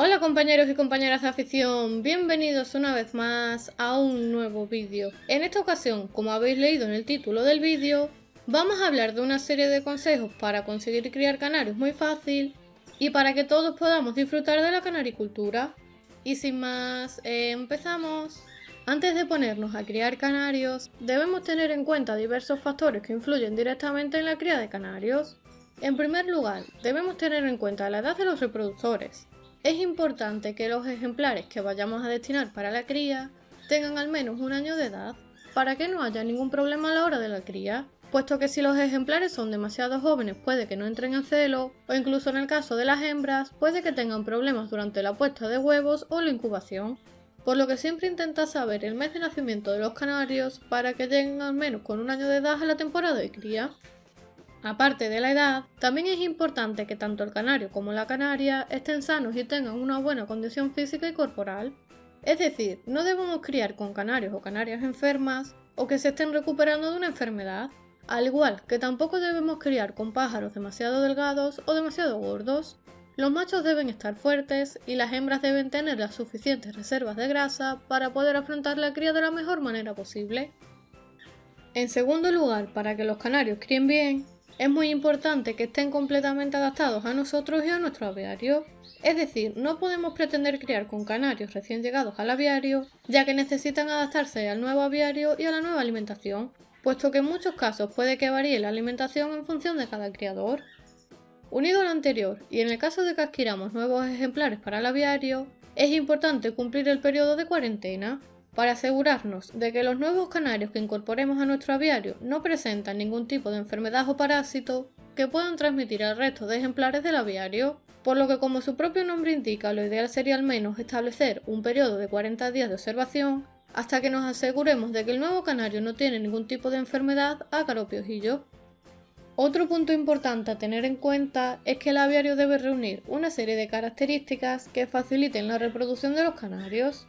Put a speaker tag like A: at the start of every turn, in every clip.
A: Hola compañeros y compañeras de afición, bienvenidos una vez más a un nuevo vídeo. En esta ocasión, como habéis leído en el título del vídeo, vamos a hablar de una serie de consejos para conseguir criar canarios muy fácil y para que todos podamos disfrutar de la canaricultura. Y sin más, empezamos. Antes de ponernos a criar canarios, debemos tener en cuenta diversos factores que influyen directamente en la cría de canarios. En primer lugar, debemos tener en cuenta la edad de los reproductores. Es importante que los ejemplares que vayamos a destinar para la cría tengan al menos un año de edad para que no haya ningún problema a la hora de la cría, puesto que si los ejemplares son demasiado jóvenes puede que no entren en celo o incluso en el caso de las hembras puede que tengan problemas durante la puesta de huevos o la incubación, por lo que siempre intenta saber el mes de nacimiento de los canarios para que lleguen al menos con un año de edad a la temporada de cría. Aparte de la edad, también es importante que tanto el canario como la canaria estén sanos y tengan una buena condición física y corporal. Es decir, no debemos criar con canarios o canarias enfermas o que se estén recuperando de una enfermedad, al igual que tampoco debemos criar con pájaros demasiado delgados o demasiado gordos. Los machos deben estar fuertes y las hembras deben tener las suficientes reservas de grasa para poder afrontar la cría de la mejor manera posible. En segundo lugar, para que los canarios críen bien, es muy importante que estén completamente adaptados a nosotros y a nuestro aviario. Es decir, no podemos pretender criar con canarios recién llegados al aviario, ya que necesitan adaptarse al nuevo aviario y a la nueva alimentación, puesto que en muchos casos puede que varíe la alimentación en función de cada criador. Unido a lo anterior, y en el caso de que adquiramos nuevos ejemplares para el aviario, es importante cumplir el periodo de cuarentena, para asegurarnos de que los nuevos canarios que incorporemos a nuestro aviario no presentan ningún tipo de enfermedad o parásito que puedan transmitir al resto de ejemplares del aviario, por lo que como su propio nombre indica, lo ideal sería al menos establecer un periodo de 40 días de observación hasta que nos aseguremos de que el nuevo canario no tiene ningún tipo de enfermedad, ácaro o piojillo. Otro punto importante a tener en cuenta es que el aviario debe reunir una serie de características que faciliten la reproducción de los canarios.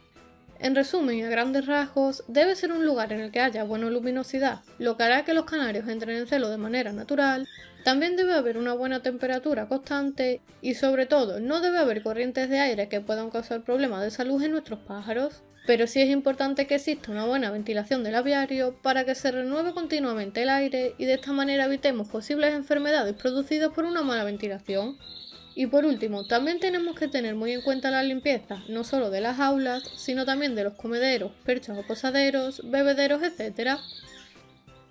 A: En resumen y a grandes rasgos, debe ser un lugar en el que haya buena luminosidad, lo que hará que los canarios entren en celo de manera natural. También debe haber una buena temperatura constante y sobre todo no debe haber corrientes de aire que puedan causar problemas de salud en nuestros pájaros, pero sí es importante que exista una buena ventilación del aviario para que se renueve continuamente el aire y de esta manera evitemos posibles enfermedades producidas por una mala ventilación. Y por último, también tenemos que tener muy en cuenta la limpieza, no solo de las aulas, sino también de los comederos, perchas o posaderos, bebederos, etc.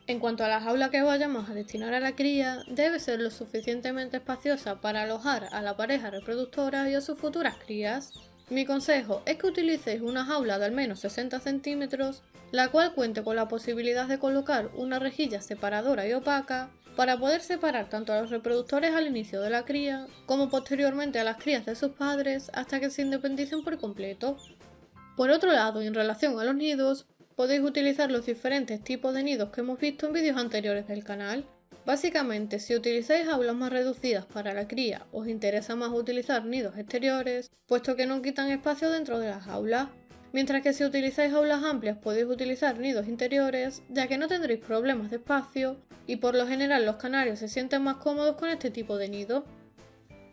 A: En cuanto a la jaula que vayamos a destinar a la cría, debe ser lo suficientemente espaciosa para alojar a la pareja reproductora y a sus futuras crías. Mi consejo es que utilicéis una jaula de al menos 60 centímetros, la cual cuente con la posibilidad de colocar una rejilla separadora y opaca, para poder separar tanto a los reproductores al inicio de la cría, como posteriormente a las crías de sus padres hasta que se independicen por completo. Por otro lado, y en relación a los nidos, podéis utilizar los diferentes tipos de nidos que hemos visto en vídeos anteriores del canal. Básicamente, si utilizáis jaulas más reducidas para la cría, os interesa más utilizar nidos exteriores, puesto que no quitan espacio dentro de la jaula. Mientras que si utilizáis jaulas amplias podéis utilizar nidos interiores, ya que no tendréis problemas de espacio y por lo general los canarios se sienten más cómodos con este tipo de nido.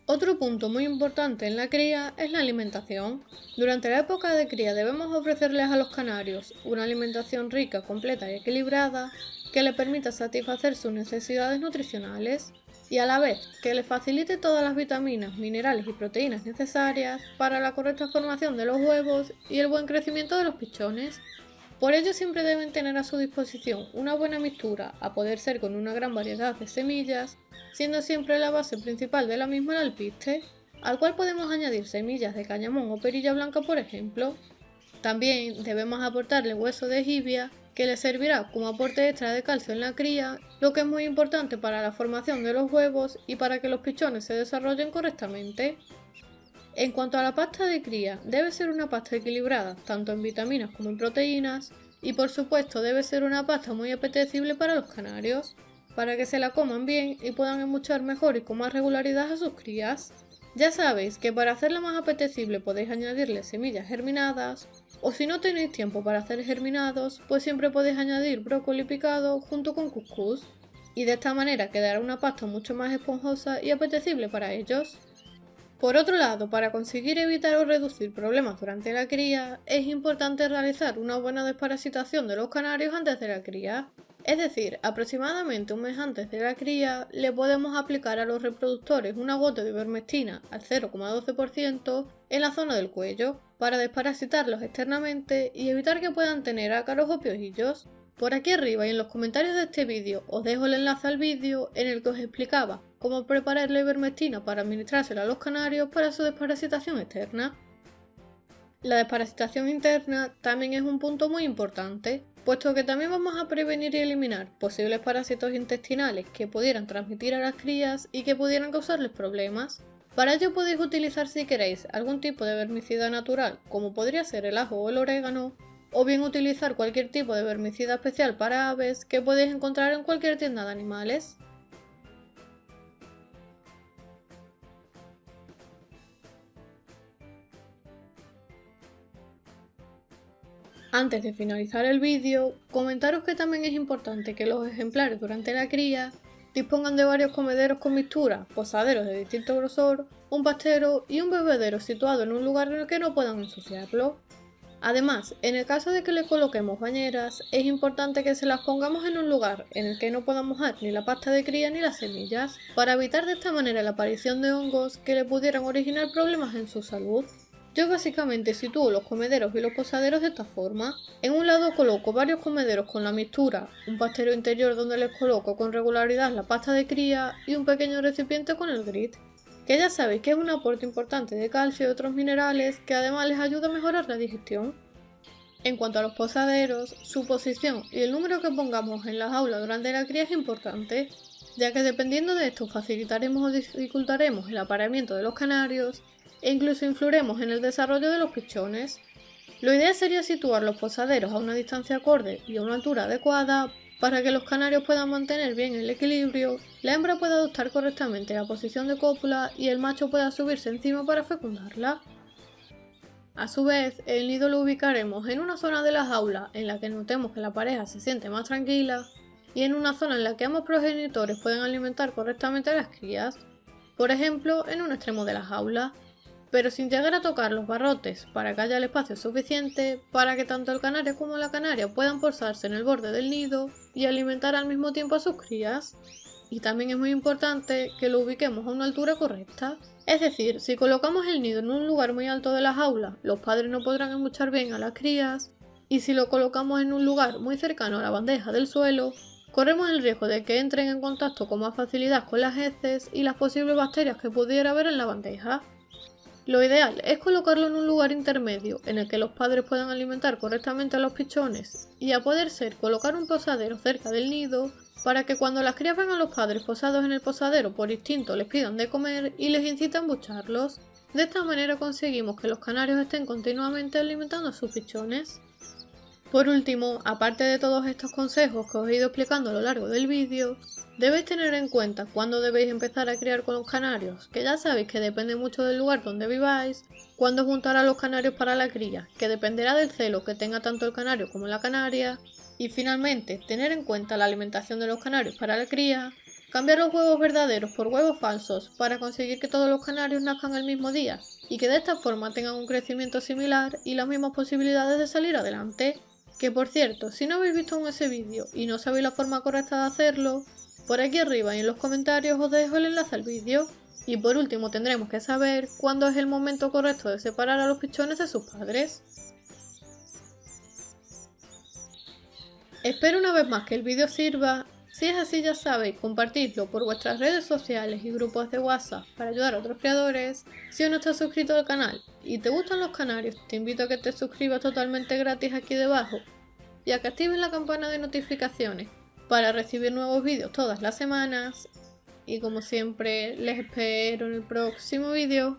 A: Otro punto muy importante en la cría es la alimentación. Durante la época de cría debemos ofrecerles a los canarios una alimentación rica, completa y equilibrada que les permita satisfacer sus necesidades nutricionales y a la vez que les facilite todas las vitaminas, minerales y proteínas necesarias para la correcta formación de los huevos y el buen crecimiento de los pichones. Por ello siempre deben tener a su disposición una buena mixtura, a poder ser con una gran variedad de semillas, siendo siempre la base principal de la misma el alpiste, al cual podemos añadir semillas de cañamón o perilla blanca por ejemplo. También debemos aportarle hueso de jibia, que les servirá como aporte extra de calcio en la cría, lo que es muy importante para la formación de los huevos y para que los pichones se desarrollen correctamente. En cuanto a la pasta de cría, debe ser una pasta equilibrada, tanto en vitaminas como en proteínas, y por supuesto debe ser una pasta muy apetecible para los canarios, para que se la coman bien y puedan embuchar mejor y con más regularidad a sus crías. Ya sabéis que para hacerla más apetecible podéis añadirle semillas germinadas, o si no tenéis tiempo para hacer germinados, pues siempre podéis añadir brócoli picado junto con cuscús, y de esta manera quedará una pasta mucho más esponjosa y apetecible para ellos. Por otro lado, para conseguir evitar o reducir problemas durante la cría, es importante realizar una buena desparasitación de los canarios antes de la cría. Es decir, aproximadamente un mes antes de la cría, le podemos aplicar a los reproductores una gota de ivermectina al 0,12% en la zona del cuello, para desparasitarlos externamente y evitar que puedan tener ácaros o piojillos. Por aquí arriba y en los comentarios de este vídeo os dejo el enlace al vídeo en el que os explicaba cómo preparar la ivermectina para administrársela a los canarios para su desparasitación externa. La desparasitación interna también es un punto muy importante, puesto que también vamos a prevenir y eliminar posibles parásitos intestinales que pudieran transmitir a las crías y que pudieran causarles problemas. Para ello podéis utilizar, si queréis, algún tipo de vermicida natural, como podría ser el ajo o el orégano, o bien utilizar cualquier tipo de vermicida especial para aves que podéis encontrar en cualquier tienda de animales. Antes de finalizar el vídeo, comentaros que también es importante que los ejemplares durante la cría dispongan de varios comederos con mixtura, posaderos de distinto grosor, un pastero y un bebedero situado en un lugar en el que no puedan ensuciarlo. Además, en el caso de que le coloquemos bañeras, es importante que se las pongamos en un lugar en el que no puedan mojar ni la pasta de cría ni las semillas, para evitar de esta manera la aparición de hongos que le pudieran originar problemas en su salud. Yo básicamente sitúo los comederos y los posaderos de esta forma. En un lado coloco varios comederos con la mixtura, un pastero interior donde les coloco con regularidad la pasta de cría y un pequeño recipiente con el grit, que ya sabéis que es un aporte importante de calcio y otros minerales que además les ayuda a mejorar la digestión. En cuanto a los posaderos, su posición y el número que pongamos en las jaulas durante la cría es importante, ya que dependiendo de esto facilitaremos o dificultaremos el apareamiento de los canarios e incluso influiremos en el desarrollo de los pichones. Lo ideal sería situar los posaderos a una distancia acorde y a una altura adecuada para que los canarios puedan mantener bien el equilibrio, la hembra pueda adoptar correctamente la posición de cópula y el macho pueda subirse encima para fecundarla. A su vez, el nido lo ubicaremos en una zona de la jaula en la que notemos que la pareja se siente más tranquila y en una zona en la que ambos progenitores pueden alimentar correctamente a las crías, por ejemplo, en un extremo de la jaula, pero sin llegar a tocar los barrotes, para que haya el espacio suficiente para que tanto el canario como la canaria puedan posarse en el borde del nido y alimentar al mismo tiempo a sus crías. Y también es muy importante que lo ubiquemos a una altura correcta. Es decir, si colocamos el nido en un lugar muy alto de la jaula, los padres no podrán escuchar bien a las crías, y si lo colocamos en un lugar muy cercano a la bandeja del suelo, corremos el riesgo de que entren en contacto con más facilidad con las heces y las posibles bacterias que pudiera haber en la bandeja. Lo ideal es colocarlo en un lugar intermedio en el que los padres puedan alimentar correctamente a los pichones y, a poder ser, colocar un posadero cerca del nido para que cuando las crías ven a los padres posados en el posadero por instinto les pidan de comer y les inciten a bucharlos. De esta manera conseguimos que los canarios estén continuamente alimentando a sus pichones. Por último, aparte de todos estos consejos que os he ido explicando a lo largo del vídeo, debéis tener en cuenta cuándo debéis empezar a criar con los canarios, que ya sabéis que depende mucho del lugar donde viváis, cuándo juntar a los canarios para la cría, que dependerá del celo que tenga tanto el canario como la canaria, y finalmente tener en cuenta la alimentación de los canarios para la cría, cambiar los huevos verdaderos por huevos falsos para conseguir que todos los canarios nazcan el mismo día y que de esta forma tengan un crecimiento similar y las mismas posibilidades de salir adelante. Que por cierto, si no habéis visto aún ese vídeo y no sabéis la forma correcta de hacerlo, por aquí arriba y en los comentarios os dejo el enlace al vídeo. Y por último tendremos que saber cuándo es el momento correcto de separar a los pichones de sus padres. Espero una vez más que el vídeo sirva. Si es así, ya sabéis, compartidlo por vuestras redes sociales y grupos de WhatsApp para ayudar a otros creadores. Si aún no estás suscrito al canal y te gustan los canarios, te invito a que te suscribas totalmente gratis aquí debajo y a que actives la campana de notificaciones para recibir nuevos vídeos todas las semanas. Y como siempre, les espero en el próximo vídeo.